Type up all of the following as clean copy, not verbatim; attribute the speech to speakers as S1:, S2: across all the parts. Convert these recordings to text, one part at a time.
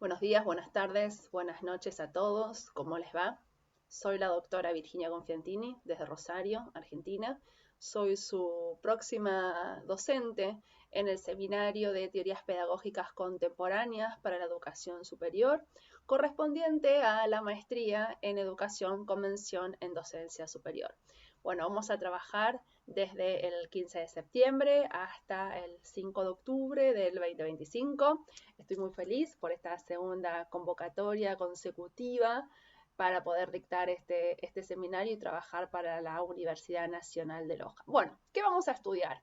S1: Buenos días, buenas tardes, buenas noches a todos. ¿Cómo les va? Soy la doctora Virginia Confiantini desde Rosario, Argentina. Soy su próxima docente en el seminario de teorías pedagógicas contemporáneas para la educación superior, correspondiente a la maestría en educación con mención en docencia superior. Bueno, vamos a trabajar desde el 15 de septiembre hasta el 5 de octubre del 2025. Estoy muy feliz por esta segunda convocatoria consecutiva para poder dictar este seminario y trabajar para la Universidad Nacional de Loja. Bueno, ¿qué vamos a estudiar?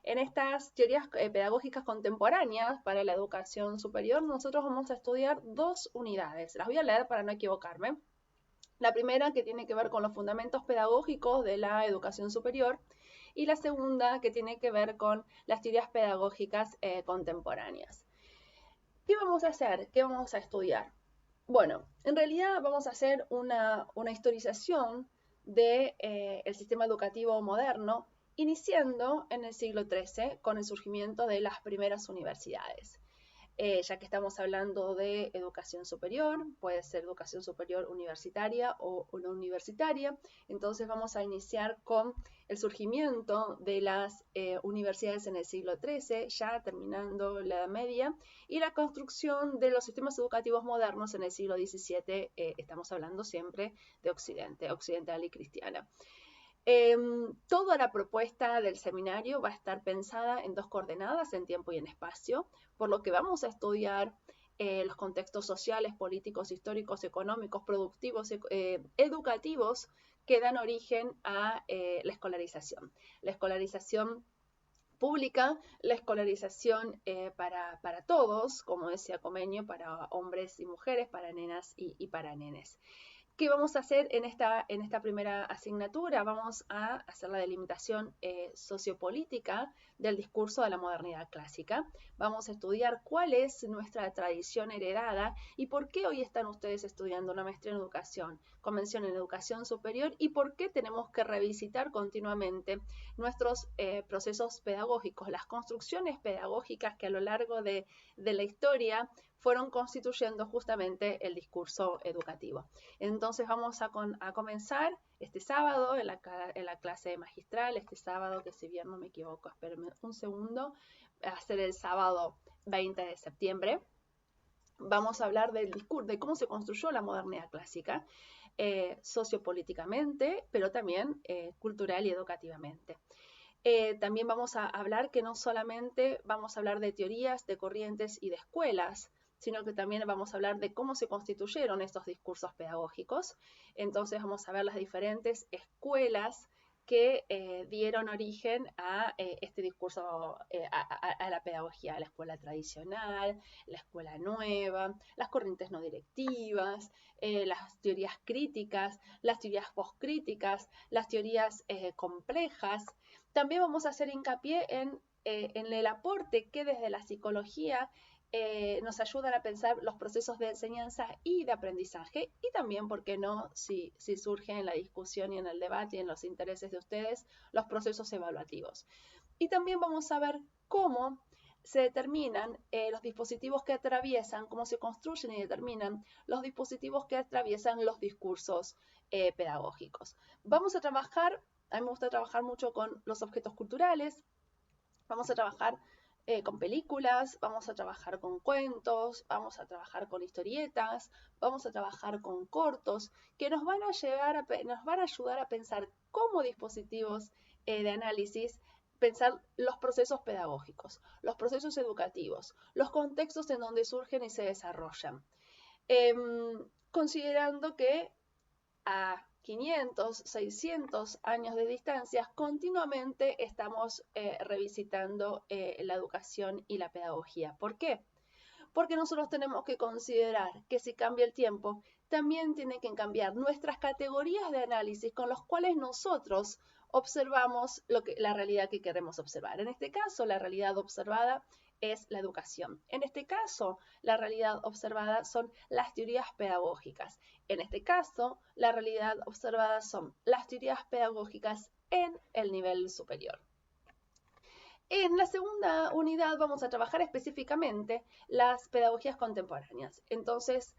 S1: En estas teorías pedagógicas contemporáneas para la educación superior, nosotros vamos a estudiar dos unidades. Las voy a leer para no equivocarme. La primera, que tiene que ver con los fundamentos pedagógicos de la educación superior, y la segunda, que tiene que ver con las teorías pedagógicas contemporáneas. ¿Qué vamos a hacer? ¿Qué vamos a estudiar? Bueno, en realidad vamos a hacer una historización del sistema educativo moderno, iniciando en el siglo XIII con el surgimiento de las primeras universidades. Ya que estamos hablando de educación superior, puede ser educación superior universitaria o no universitaria, entonces vamos a iniciar con el surgimiento de las universidades en el siglo XIII, ya terminando la Edad Media, y la construcción de los sistemas educativos modernos en el siglo XVII, estamos hablando siempre de Occidente, occidental y cristiana. Toda la propuesta del seminario va a estar pensada en dos coordenadas, en tiempo y en espacio, por lo que vamos a estudiar los contextos sociales, políticos, históricos, económicos, productivos, educativos que dan origen a la escolarización. La escolarización pública, la escolarización para todos, como decía Comenio, para hombres y mujeres, para nenas y para nenes. ¿Qué vamos a hacer en esta primera asignatura? Vamos a hacer la delimitación sociopolítica del discurso de la modernidad clásica. Vamos a estudiar cuál es nuestra tradición heredada y por qué hoy están ustedes estudiando una maestría en educación, convención en educación superior, y por qué tenemos que revisitar continuamente nuestros procesos pedagógicos, las construcciones pedagógicas que a lo largo de la historia fueron constituyendo justamente el discurso educativo. Entonces vamos a comenzar este sábado en la clase magistral, este sábado que si bien no me equivoco, espérenme un segundo, va a ser el sábado 20 de septiembre. Vamos a hablar del discurso, de cómo se construyó la modernidad clásica, sociopolíticamente, pero también cultural y educativamente. También vamos a hablar que no solamente vamos a hablar de teorías, de corrientes y de escuelas, sino que también vamos a hablar de cómo se constituyeron estos discursos pedagógicos. Entonces vamos a ver las diferentes escuelas que dieron origen a este discurso, a la pedagogía, a la escuela tradicional, la escuela nueva, las corrientes no directivas, las teorías críticas, las teorías postcríticas, las teorías complejas. También vamos a hacer hincapié en el aporte que desde la psicología nos ayudan a pensar los procesos de enseñanza y de aprendizaje, y también, ¿por qué no?, si surge en la discusión y en el debate y en los intereses de ustedes, los procesos evaluativos. Y también vamos a ver cómo se determinan los dispositivos que atraviesan, cómo se construyen y determinan los dispositivos que atraviesan los discursos pedagógicos. Vamos a trabajar, a mí me gusta trabajar mucho con los objetos culturales, vamos a trabajar con películas, vamos a trabajar con cuentos, vamos a trabajar con historietas, vamos a trabajar con cortos, que nos van a ayudar a pensar como dispositivos de análisis, pensar los procesos pedagógicos, los procesos educativos, los contextos en donde surgen y se desarrollan. Considerando que a 500, 600 años de distancia, continuamente estamos revisitando la educación y la pedagogía. ¿Por qué? Porque nosotros tenemos que considerar que si cambia el tiempo, también tienen que cambiar nuestras categorías de análisis con los cuales nosotros observamos la realidad que queremos observar. En este caso, la realidad observada es la educación. En este caso, la realidad observada son las teorías pedagógicas. En este caso, la realidad observada son las teorías pedagógicas en el nivel superior. En la segunda unidad vamos a trabajar específicamente las pedagogías contemporáneas. Entonces,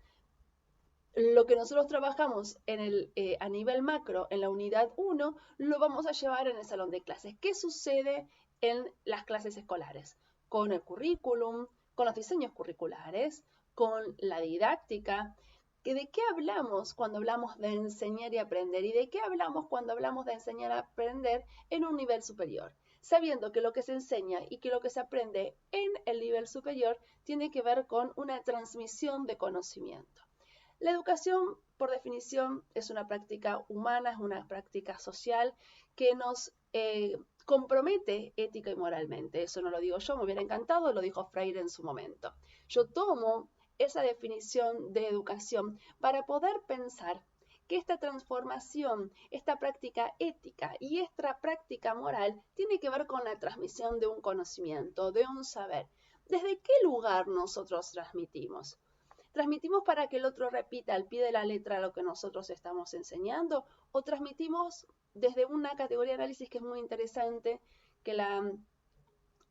S1: lo que nosotros trabajamos a nivel macro en la unidad 1 lo vamos a llevar en el salón de clases. ¿Qué sucede en las clases escolares? Con el currículum, con los diseños curriculares, con la didáctica. ¿De qué hablamos cuando hablamos de enseñar y aprender? ¿Y de qué hablamos cuando hablamos de enseñar a aprender en un nivel superior? Sabiendo que lo que se enseña y que lo que se aprende en el nivel superior tiene que ver con una transmisión de conocimiento. La educación, por definición, es una práctica humana, es una práctica social que nos compromete ética y moralmente. Eso no lo digo yo, me hubiera encantado, lo dijo Freire en su momento. Yo tomo esa definición de educación para poder pensar que esta transformación, esta práctica ética y esta práctica moral tiene que ver con la transmisión de un conocimiento, de un saber. ¿Desde qué lugar nosotros transmitimos? ¿Transmitimos para que el otro repita al pie de la letra lo que nosotros estamos enseñando? ¿O transmitimos desde una categoría de análisis que es muy interesante, que la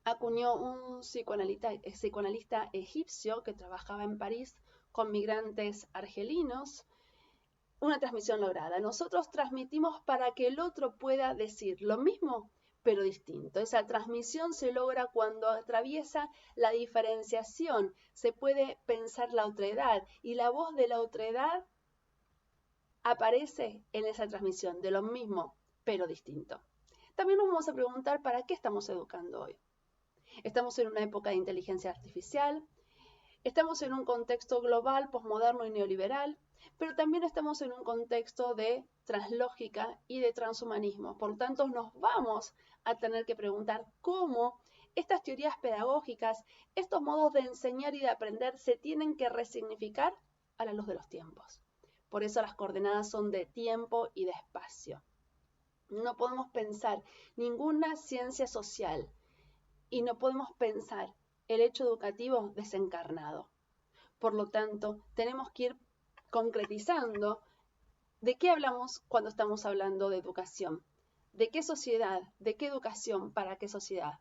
S1: acuñó un psicoanalista egipcio que trabajaba en París con migrantes argelinos? Una transmisión lograda. Nosotros transmitimos para que el otro pueda decir lo mismo, pero distinto. Esa transmisión se logra cuando atraviesa la diferenciación. Se puede pensar la otredad y la voz de la otredad aparece en esa transmisión de lo mismo, pero distinto. También nos vamos a preguntar para qué estamos educando hoy. Estamos en una época de inteligencia artificial, estamos en un contexto global, posmoderno y neoliberal, pero también estamos en un contexto de translógica y de transhumanismo. Por lo tanto, nos vamos a tener que preguntar cómo estas teorías pedagógicas, estos modos de enseñar y de aprender se tienen que resignificar a la luz de los tiempos. Por eso las coordenadas son de tiempo y de espacio. No podemos pensar ninguna ciencia social y no podemos pensar el hecho educativo desencarnado. Por lo tanto, tenemos que ir concretizando de qué hablamos cuando estamos hablando de educación. ¿De qué sociedad? ¿De qué educación? ¿Para qué sociedad?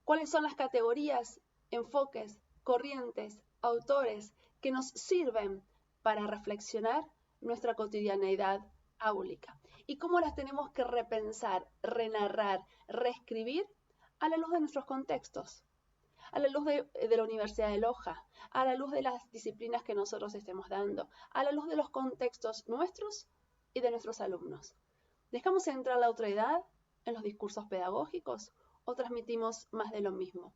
S1: ¿Cuáles son las categorías, enfoques, corrientes, autores que nos sirven para reflexionar nuestra cotidianeidad áulica? ¿Y cómo las tenemos que repensar, renarrar, reescribir a la luz de nuestros contextos? A la luz de la Universidad de Loja, a la luz de las disciplinas que nosotros estemos dando, a la luz de los contextos nuestros y de nuestros alumnos. ¿Dejamos entrar la otredad en los discursos pedagógicos o transmitimos más de lo mismo?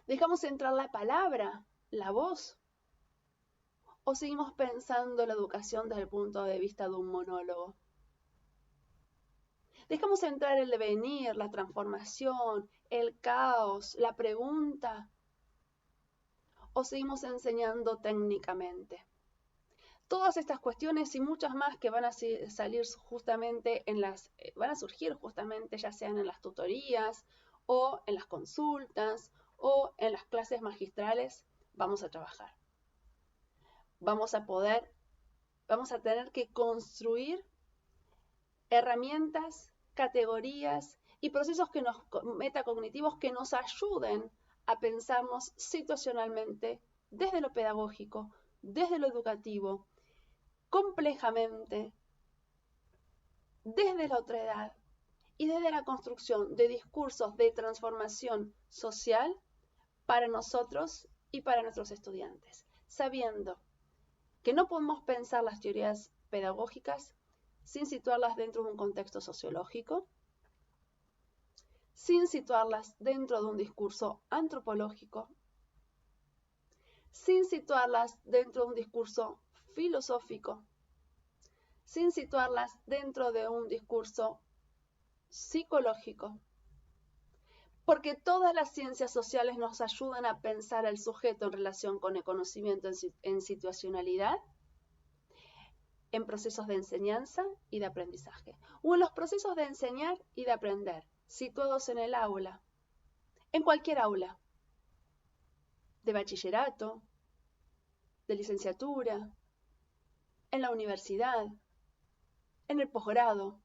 S1: ¿Dejamos entrar la palabra, la voz? ¿O seguimos pensando la educación desde el punto de vista de un monólogo? Dejamos entrar el devenir, la transformación, el caos, la pregunta, o seguimos enseñando técnicamente. Todas estas cuestiones y muchas más que van a salir justamente van a surgir justamente ya sean en las tutorías o en las consultas o en las clases magistrales, vamos a trabajar. Vamos a tener que construir herramientas, categorías y procesos metacognitivos que nos ayuden a pensarnos situacionalmente desde lo pedagógico, desde lo educativo, complejamente, desde la otredad y desde la construcción de discursos de transformación social para nosotros y para nuestros estudiantes, sabiendo que no podemos pensar las teorías pedagógicas sin situarlas dentro de un contexto sociológico, sin situarlas dentro de un discurso antropológico, sin situarlas dentro de un discurso filosófico, sin situarlas dentro de un discurso psicológico, porque todas las ciencias sociales nos ayudan a pensar al sujeto en relación con el conocimiento en situacionalidad, en procesos de enseñanza y de aprendizaje, o en los procesos de enseñar y de aprender, situados en el aula, en cualquier aula, de bachillerato, de licenciatura, en la universidad, en el posgrado.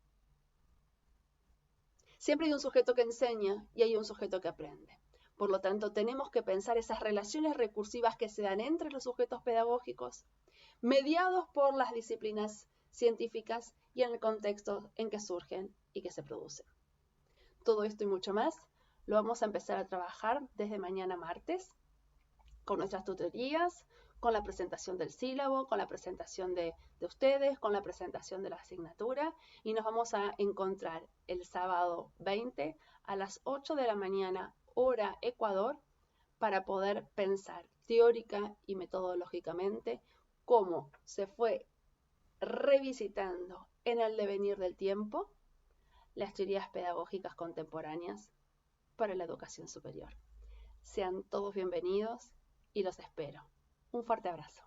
S1: Siempre hay un sujeto que enseña y hay un sujeto que aprende. Por lo tanto, tenemos que pensar esas relaciones recursivas que se dan entre los sujetos pedagógicos, mediados por las disciplinas científicas y en el contexto en que surgen y que se producen. Todo esto y mucho más lo vamos a empezar a trabajar desde mañana martes, con nuestras tutorías, con la presentación del sílabo, con la presentación de ustedes, con la presentación de la asignatura, y nos vamos a encontrar el sábado 20 a las 8 de la mañana, hora Ecuador, para poder pensar teórica y metodológicamente cómo se fue revisitando en el devenir del tiempo las teorías pedagógicas contemporáneas para la educación superior. Sean todos bienvenidos y los espero. Un fuerte abrazo.